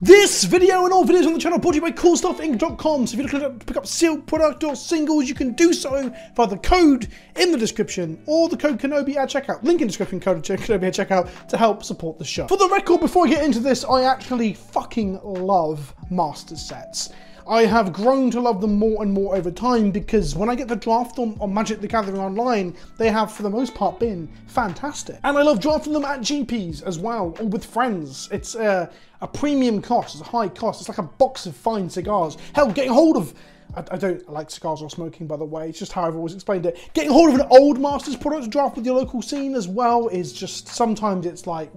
This video and all videos on the channel brought to you by CoolStuffInc.com. So if you're looking to pick up sealed product or singles, you can do so via the code in the description or the code Kenobi at checkout. Link in the description, code Kenobi at checkout to help support the show. For the record, before I get into this, I actually fucking love Master sets. I have grown to love them more and more over time because when I get to draft them on Magic the Gathering Online, they have, for the most part, been fantastic. And I love drafting them at GPs as well, or with friends. It's a premium cost, it's a high cost. It's like a box of fine cigars. Hell, getting hold of... I don't like cigars or smoking, by the way. It's just how I've always explained it. Getting hold of an old Masters product to draft with your local scene as well is just... Sometimes it's like...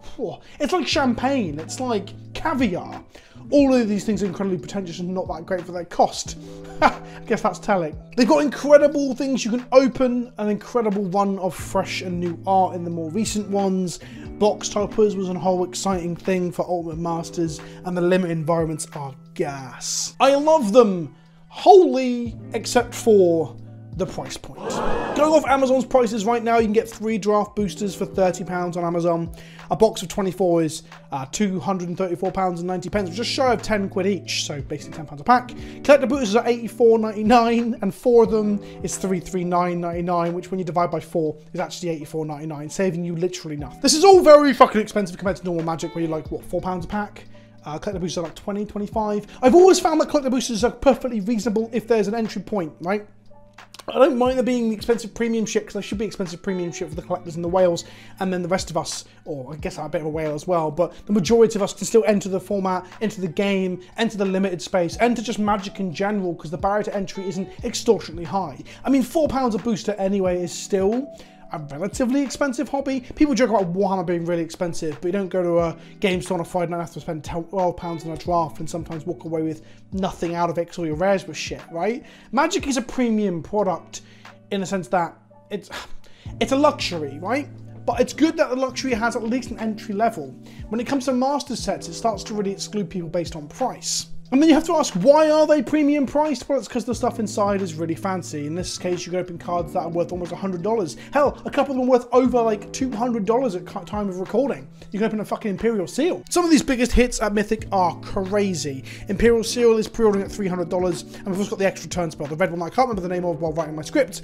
It's like champagne. It's like caviar. All of these things are incredibly pretentious and not that great for their cost. I guess that's telling. They've got incredible things you can open, an incredible run of fresh and new art in the more recent ones. Box toppers was a whole exciting thing for Ultimate Masters, and the limit environments are gas. I love them wholly, except for the price point. Going off Amazon's prices right now, you can get 3 draft boosters for £30 on Amazon. A box of 24 is £234.90, just shy of 10 quid each, so basically £10 a pack. Collector boosters are £84.99, and 4 of them is £339.99, which when you divide by 4 is actually £84.99, saving you literally nothing. This is all very fucking expensive compared to normal Magic, where you're like, what, £4 a pack? Collector boosters are like 20, 25. I've always found that collector boosters are perfectly reasonable if there's an entry point, right? I don't mind there being the expensive premium shit, because there should be expensive premium shit for the collectors and the whales, and then the rest of us, or I guess I'm a bit of a whale as well, but the majority of us can still enter the format, enter the game, enter the limited space, enter just Magic in general, because the barrier to entry isn't extortionately high. I mean, £4 a booster anyway is still a relatively expensive hobby. People joke about Warhammer being really expensive, but you don't go to a game store on a Friday night and have to spend £12 on a draft and sometimes walk away with nothing out of it because all your rares were shit, right? Magic is a premium product in the sense that it's a luxury, right? But it's good that the luxury has at least an entry level. When it comes to master sets, it starts to really exclude people based on price. And then you have to ask, why are they premium priced? Well, it's because the stuff inside is really fancy. In this case, you can open cards that are worth almost $100. Hell, a couple of them are worth over like $200 at time of recording. You can open a fucking Imperial Seal. Some of these biggest hits at Mythic are crazy. Imperial Seal is pre-ordering at $300, and we've also got the extra turn spell, the red one I can't remember the name of while writing my script.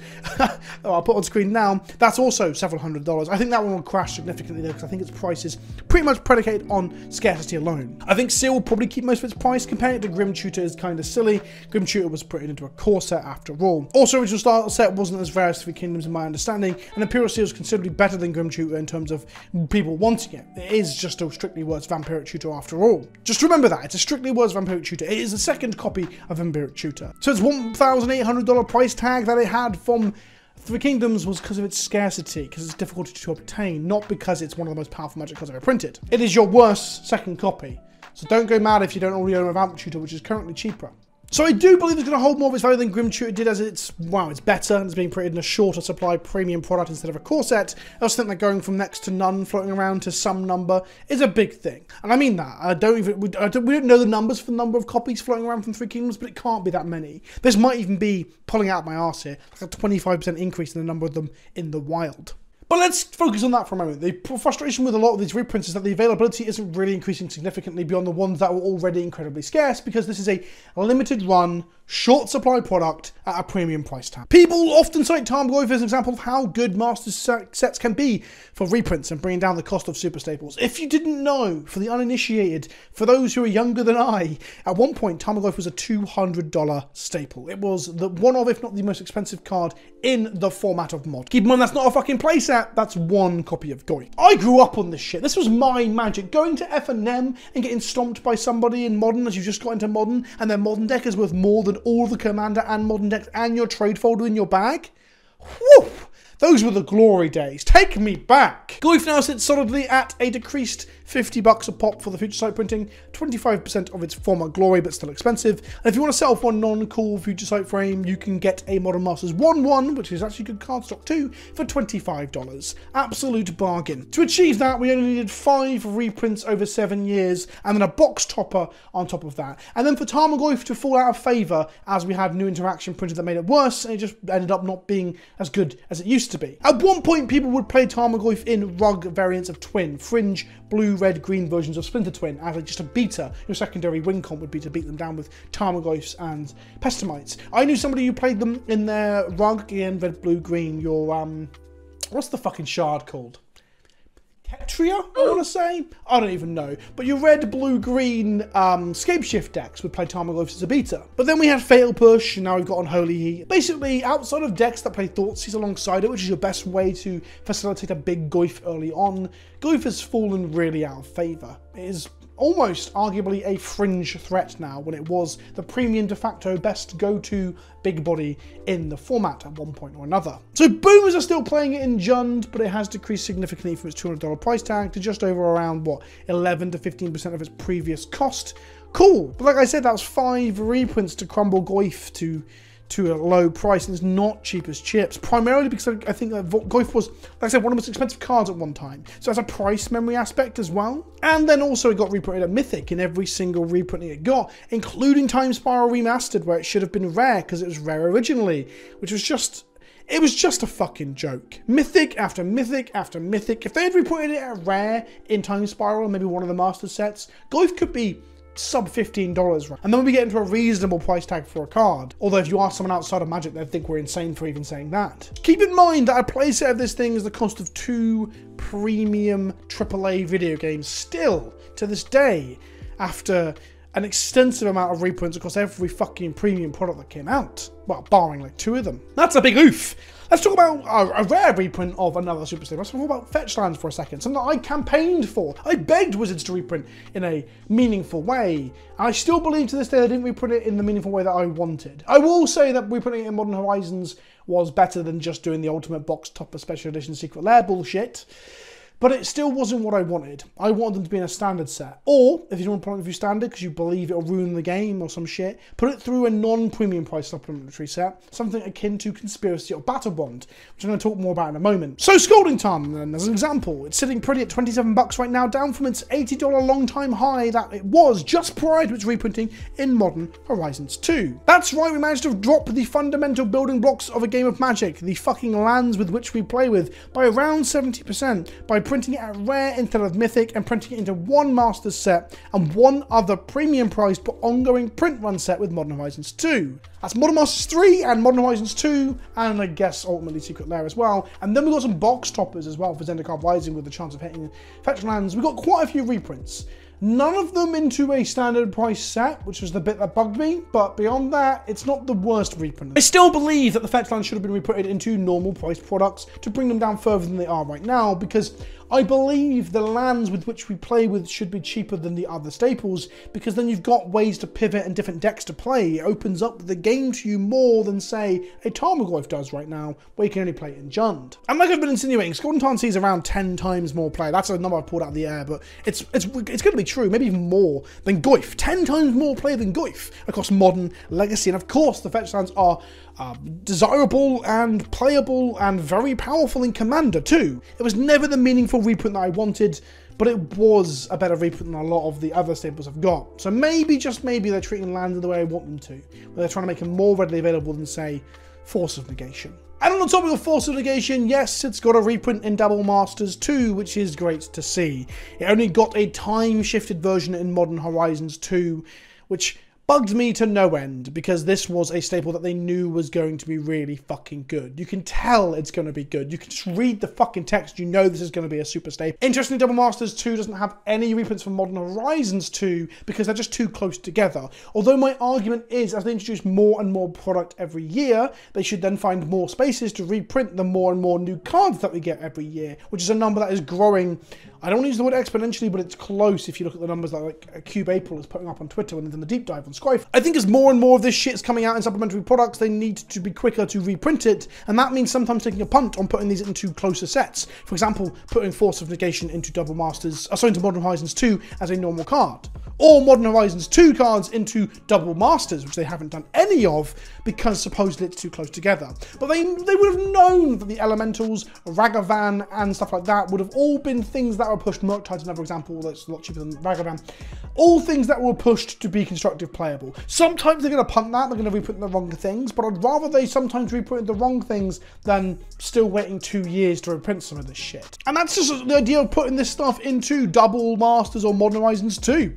I'll put on screen now. That's also several $100s. I think that one will crash significantly though, because I think its price is pretty much predicated on scarcity alone. I think Seal will probably keep most of its price. Comparing it to Grim Tutor is kind of silly. Grim Tutor was put into a core set after all. Also, original style set wasn't as rare as 3 Kingdoms in my understanding, and Imperial Seal is considerably better than Grim Tutor in terms of people wanting it. It is just a strictly words Vampiric Tutor after all. Just remember that, it's a strictly words Vampiric Tutor. It is a second copy of Vampiric Tutor. So its $1,800 price tag that it had from 3 Kingdoms was because of its scarcity, because it's difficult to obtain, not because it's one of the most powerful Magic cards ever printed. It is your worst second copy. So don't go mad if you don't already own a Vamp Tutor, which is currently cheaper. So I do believe it's going to hold more of its value than Grim Tutor did, as it's better, and it's being printed in a shorter supply premium product instead of a core set. I also think that going from next to none floating around to some number is a big thing. And I mean that. We don't know the numbers for the number of copies floating around from 3 Kingdoms, but it can't be that many. This might even be, pulling out my arse here, like a 25% increase in the number of them in the wild. But let's focus on that for a moment. The frustration with a lot of these reprints is that the availability isn't really increasing significantly beyond the ones that were already incredibly scarce, because this is a limited run, short supply product at a premium price tag. People often cite Tarmogoyf as an example of how good Masters sets can be for reprints and bringing down the cost of super staples. If you didn't know, for the uninitiated, for those who are younger than I, at one point Tarmogoyf was a $200 staple. It was the one of, if not the most expensive card in the format of mod. Keep in mind, that's not a fucking playset, that's one copy of Goy. I grew up on this shit. This was my Magic. Going to F&M and getting stomped by somebody in Modern as you just got into Modern, and their Modern deck is worth more than all the Commander and Modern decks and your trade folder in your bag. Whew! Those were the glory days. Take me back. Goyf now sits solidly at a decreased $50 a pop for the Future Sight printing, 25% of its former glory, but still expensive. And if you want to sell for a non-cool Future Sight frame, you can get a Modern Masters 1/1, which is actually good cardstock too, for $25. Absolute bargain. To achieve that, we only needed 5 reprints over 7 years, and then a box topper on top of that. And then for Tarmogoyf to fall out of favour, as we had new interaction printed that made it worse, and it just ended up not being as good as it used to be. At one point, people would play Tarmogoyf in rug variants of Twin, Fringe, blue, red, green versions of Splinter Twin as just a beta. Your secondary win comp would be to beat them down with Tarmogoyfs and Pestimites. I knew somebody who played them in their rug, again, red, blue, green, your, what's the fucking shard called? Ketria, I want to say? I don't even know. But your red, blue, green Scapeshift decks would play Tarmogoyfs as a beta. But then we had Fatal Push, and now we've got Unholy Heat. Basically, outside of decks that play Thoughtseize alongside it, which is your best way to facilitate a big Goyf early on, Goyf has fallen really out of favour. It is almost arguably a fringe threat now, when it was the premium de facto best go-to big body in the format at one point or another. So boomers are still playing it in Jund, but it has decreased significantly from its $200 price tag to just over around, what, 11 to 15% of its previous cost. Cool, but like I said, that was 5 reprints to crumble Goyf to a low price, and it's not cheap as chips, primarily because I think that Goyf was, like I said, one of the most expensive cards at one time, so it has a price memory aspect as well. And then also it got reprinted at Mythic in every single reprinting it got, including Time Spiral Remastered, where it should have been rare because it was rare originally, which was just, it was just a fucking joke. Mythic after Mythic after Mythic. If they had reprinted it at rare in Time Spiral, maybe one of the master sets, Goyf could be sub $15, right? And then we get into a reasonable price tag for a card. Although if you ask someone outside of Magic, they'd think we're insane for even saying that. Keep in mind that a playset of this thing is the cost of 2 premium AAA video games still, to this day, after an extensive amount of reprints across every fucking premium product that came out. Well, barring like 2 of them. That's a big oof. Let's talk about a rare reprint of another Super Staple. Let's talk about Fetchlands for a second. Something that I campaigned for. I begged Wizards to reprint in a meaningful way. And I still believe to this day they didn't reprint it in the meaningful way that I wanted. I will say that reprinting it in Modern Horizons was better than just doing the Ultimate Box Topper Special Edition Secret Lair bullshit. But it still wasn't what I wanted. I wanted them to be in a standard set. Or, if you don't want to put it through standard because you believe it'll ruin the game or some shit, put it through a non-premium price supplementary set, something akin to Conspiracy or Battle Bond, which I'm going to talk more about in a moment. So Scalding Tarn, then, as an example, it's sitting pretty at $27 right now, down from its $80 long-time high that it was just prior to its reprinting in Modern Horizons 2. That's right, we managed to drop the fundamental building blocks of a game of Magic, the fucking lands with which we play with, by around 70%, by printing it at rare instead of mythic and printing it into one master's set and one other premium priced but ongoing print run set with Modern Horizons 2. That's Modern Masters 3 and Modern Horizons 2, and I guess ultimately Secret Lair as well. And then we've got some box toppers as well for Zendikar Rising with the chance of hitting Fetchlands. We've got quite a few reprints. None of them into a standard price set, which was the bit that bugged me, but beyond that, it's not the worst reprint. I still believe that the Fetchlands should have been reprinted into normal priced products to bring them down further than they are right now, because I believe the lands with which we play with should be cheaper than the other staples, because then you've got ways to pivot and different decks to play. It opens up the game to you more than, say, a Tarmogoyf does right now, where you can only play it in Jund. And like I've been insinuating, Scalding Tarn sees around 10 times more play. That's a number I pulled out of the air, but it's going to be true, maybe even more than Goyf. 10 times more play than Goyf across Modern, Legacy, and of course the Fetchlands are desirable and playable and very powerful in Commander too. It was never the meaningful reprint that I wanted, but it was a better reprint than a lot of the other staples I've got. So maybe, just maybe, they're treating lands the way I want them to, where they're trying to make them more readily available than, say, Force of Negation. And on the topic of Force of Negation, yes, it's got a reprint in Double Masters 2, which is great to see. It only got a time-shifted version in Modern Horizons 2, which bugged me to no end, because this was a staple that they knew was going to be really fucking good. You can tell it's going to be good. You can just read the fucking text, you know this is going to be a super staple. Interestingly, Double Masters 2 doesn't have any reprints from Modern Horizons 2 because they're just too close together. Although my argument is, as they introduce more and more product every year, they should then find more spaces to reprint the more and more new cards that we get every year, which is a number that is growing. I don't want to use the word exponentially, but it's close if you look at the numbers that like Cube April is putting up on Twitter when they've done the deep dive on Scrife. I think as more and more of this shit is coming out in supplementary products, they need to be quicker to reprint it, and that means sometimes taking a punt on putting these into closer sets. For example, putting Force of Negation into Double Masters, into Modern Horizons 2 as a normal card. Or Modern Horizons 2 cards into Double Masters, which they haven't done any of because supposedly it's too close together. But they would have known that the Elementals, Ragavan, and stuff like that would have all been things that were pushed, Murktide's another example that's a lot cheaper than Ragavan. All things that were pushed to be constructive playable. Sometimes they're going to punt that, they're going to reprint the wrong things, but I'd rather they sometimes reprint the wrong things than still waiting 2 years to reprint some of this shit. And that's just the idea of putting this stuff into Double Masters or Modern Horizons 2.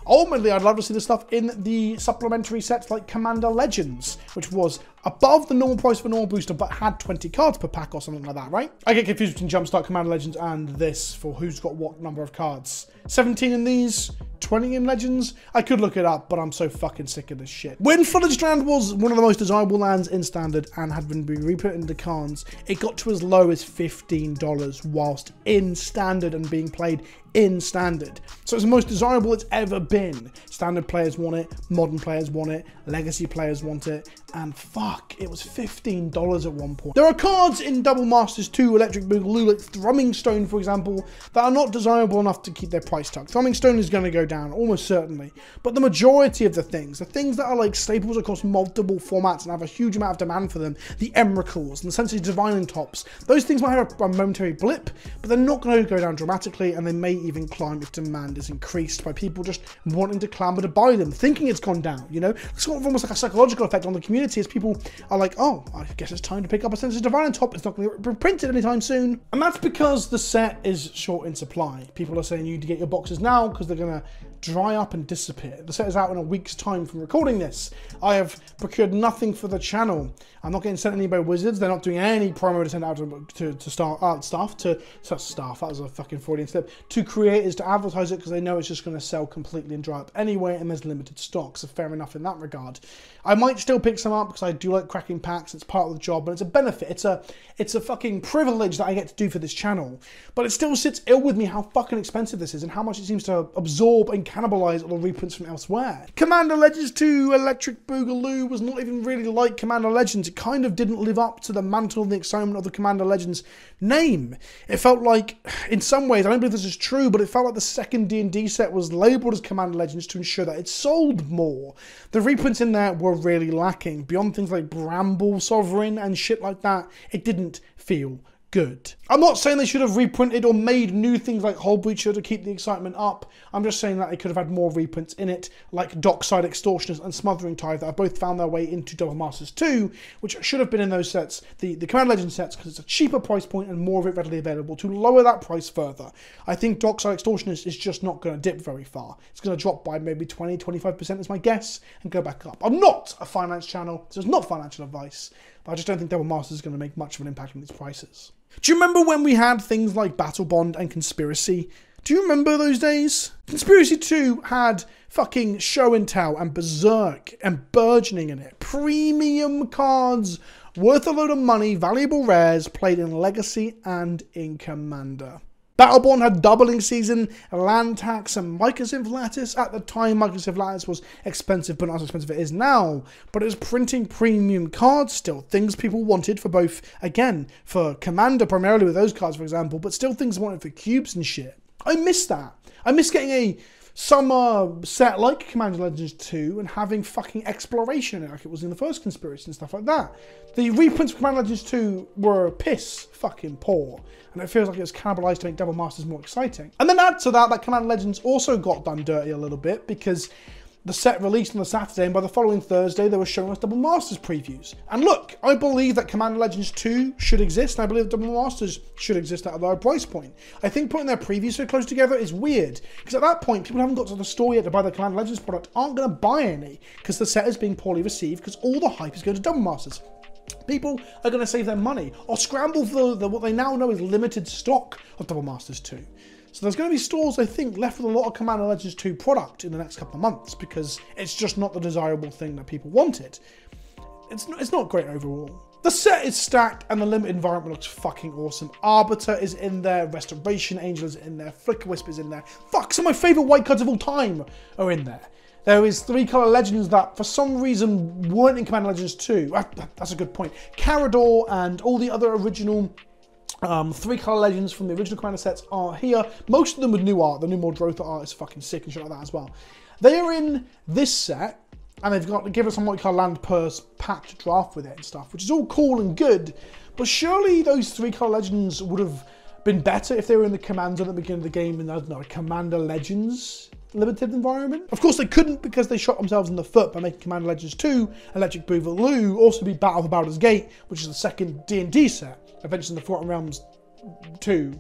Ultimately, I'd love to see this stuff in the supplementary sets like Commander Legends, which was above the normal price for normal booster, but had 20 cards per pack or something like that, right? I get confused between Jumpstart Commander Legends and this for who's got what number of cards. 17 in these, 20 in Legends? I could look it up, but I'm so fucking sick of this shit. When Flooded Strand was one of the most desirable lands in Standard and had been reput into Khans, it got to as low as $15 whilst in Standard and being played in Standard. So it's the most desirable it's ever been. Standard players want it, Modern players want it, Legacy players want it, and fuck, it was $15 at one point. There are cards in Double Masters 2 Electric Boogaloo, like Thrumming Stone, for example, that are not desirable enough to keep their price tag. Thrumming Stone is going to go down, almost certainly. But the majority of the things that are like staples across multiple formats and have a huge amount of demand for them, the Emrakuls and the Sensory Divining Tops, those things might have a momentary blip, but they're not going to go down dramatically, and they may even climb if demand is increased by people just wanting to clamber to buy them, thinking it's gone down, you know? It's sort of almost like a psychological effect on the community as people are like, oh, I guess it's time to pick up a Sensory Divining Top. It's not going to be printed anytime soon. And that's because the set is short in supply. People are saying you need to get your boxes now because they're going to dry up and disappear. The set is out in a week's time from recording this. I have procured nothing for the channel. I'm not getting sent any by Wizards. They're not doing any promo to send out to start staff, that was a fucking Freudian slip, to creators to advertise it because they know it's just going to sell completely and dry up anyway, and there's limited stock, so fair enough in that regard. I might still pick some up because I do like cracking packs. It's part of the job, but it's a benefit. It's a fucking privilege that I get to do for this channel. But it still sits ill with me how fucking expensive this is and how much it seems to absorb and cannibalize all the reprints from elsewhere. Commander Legends 2 Electric Boogaloo was not even really like Commander Legends. It kind of didn't live up to the mantle and the excitement of the Commander Legends name. It felt like, in some ways, I don't believe this is true, but it felt like the second D&D set was labelled as Commander Legends to ensure that it sold more. The reprints in there were really lacking. Beyond things like Bramble Sovereign and shit like that, it didn't feel good. I'm not saying they should have reprinted or made new things like Hull Breacher to keep the excitement up. I'm just saying that they could have had more reprints in it, like Darkside Extortioners and Smothering Tide, that have both found their way into Double Masters 2, which should have been in those sets, the Commander Legends sets, because it's a cheaper price point and more of it readily available to lower that price further. I think Darkside Extortioners is just not going to dip very far. It's going to drop by maybe 20-25% is my guess, and go back up. I'm not a finance channel, so it's not financial advice, but I just don't think Double Masters is going to make much of an impact on these prices. Do you remember when we had things like Battle Bond and Conspiracy? Do you remember those days? Conspiracy 2 had fucking Show and Tell and Berserk and Burgeoning in it. Premium cards, worth a load of money, valuable rares, played in Legacy and in Commander. Battleborn had Doubling Season, Land Tax, and Mycosynth Lattice. At the time, Mycosynth Lattice was expensive, but not as expensive as it is now. But it was printing premium cards still. Things people wanted for both, again, for Commander primarily with those cards, for example, but still things wanted for cubes and shit. I miss that. I miss getting a summer set like Commander Legends 2 and having fucking exploration in it like it was in the first Conspiracy and stuff like that. The reprints of Commander Legends 2 were piss fucking poor, and it feels like it was cannibalized to make Double Masters more exciting. And then add to that Commander Legends also got done dirty a little bit because the set released on the Saturday, and by the following Thursday, they were showing us Double Masters previews. And look, I believe that Commander Legends 2 should exist, and I believe Double Masters should exist at a lower price point. I think putting their previews so close together is weird, because at that point, people who haven't got to the store yet to buy the Commander Legends product aren't going to buy any, because the set is being poorly received, because all the hype is going to Double Masters. People are going to save their money, or scramble for what they now know is limited stock of Double Masters 2. So there's going to be stores, I think, left with a lot of Commander Legends 2 product in the next couple of months because it's just not the desirable thing that people wanted. It's not great overall. The set is stacked and the limited environment looks fucking awesome. Arbiter is in there, Restoration Angel is in there, Flicker Wisp is in there. Fuck, some of my favourite white cards of all time are in there. There is 3-color legends that for some reason weren't in Commander Legends 2. That's a good point. Carador and all the other original 3-color legends from the original Commander sets are here. Most of them with new art. The new Mordrotha art is fucking sick and shit like that as well. They are in this set, and they've got to give us some what you call land purse pack to draft with it and stuff, which is all cool and good. But surely those 3-color legends would have been better if they were in the commander at the beginning of the game in, I don't know, a Commander Legends limited environment. Of course they couldn't because they shot themselves in the foot by making Commander Legends 2 Electric Boogaloo also be Battle of Baldur's Gate, which is the second D&D set, Adventures in the Forgotten Realms 2.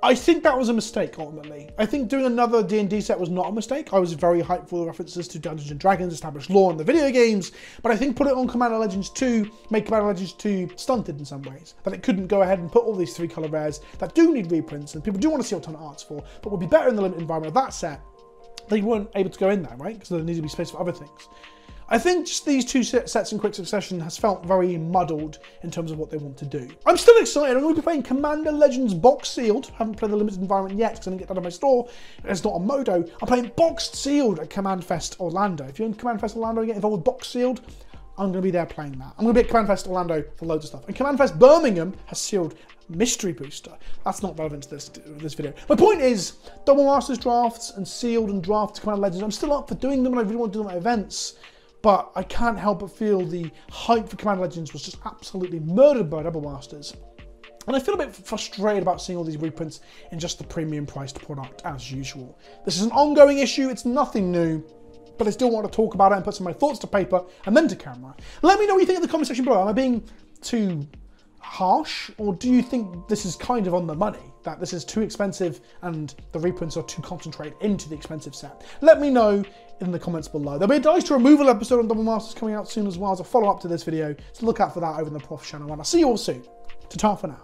I think that was a mistake, ultimately. I think doing another D&D set was not a mistake. I was very hyped for the references to Dungeons & Dragons, established lore in the video games, but I think put it on Commander Legends 2 made Commander Legends 2 stunted in some ways. That it couldn't go ahead and put all these 3-color rares that do need reprints and people do want to see a ton of arts for, but would be better in the limited environment of that set. They weren't able to go in there, right? Because there needed to be space for other things. I think just these two sets in quick succession has felt very muddled in terms of what they want to do. I'm still excited. I'm going to be playing Commander Legends box sealed. I haven't played the limited environment yet because I didn't get that in my store. It's not on Modo. I'm playing boxed sealed at Command Fest Orlando. If you're in Command Fest Orlando and get involved with box sealed, I'm going to be there playing that. I'm going to be at Command Fest Orlando for loads of stuff. And Command Fest Birmingham has sealed Mystery Booster. That's not relevant to this video. My point is, Double Masters drafts and sealed and draft Command Legends, I'm still up for doing them and I really want to do them at events. But I can't help but feel the hype for Command Legends was just absolutely murdered by Double Masters. And I feel a bit frustrated about seeing all these reprints in just the premium priced product as usual. This is an ongoing issue, it's nothing new, but I still want to talk about it and put some of my thoughts to paper and then to camera. Let me know what you think in the comment section below. Am I being too harsh, or do you think this is kind of on the money? That this is too expensive and the reprints are too concentrated into the expensive set? Let me know in the comments below. There'll be a Dice to Removal episode on Double Masters coming out soon as well as a follow-up to this video, so look out for that over in the Prof channel, and I'll see you all soon. Ta-ta for now.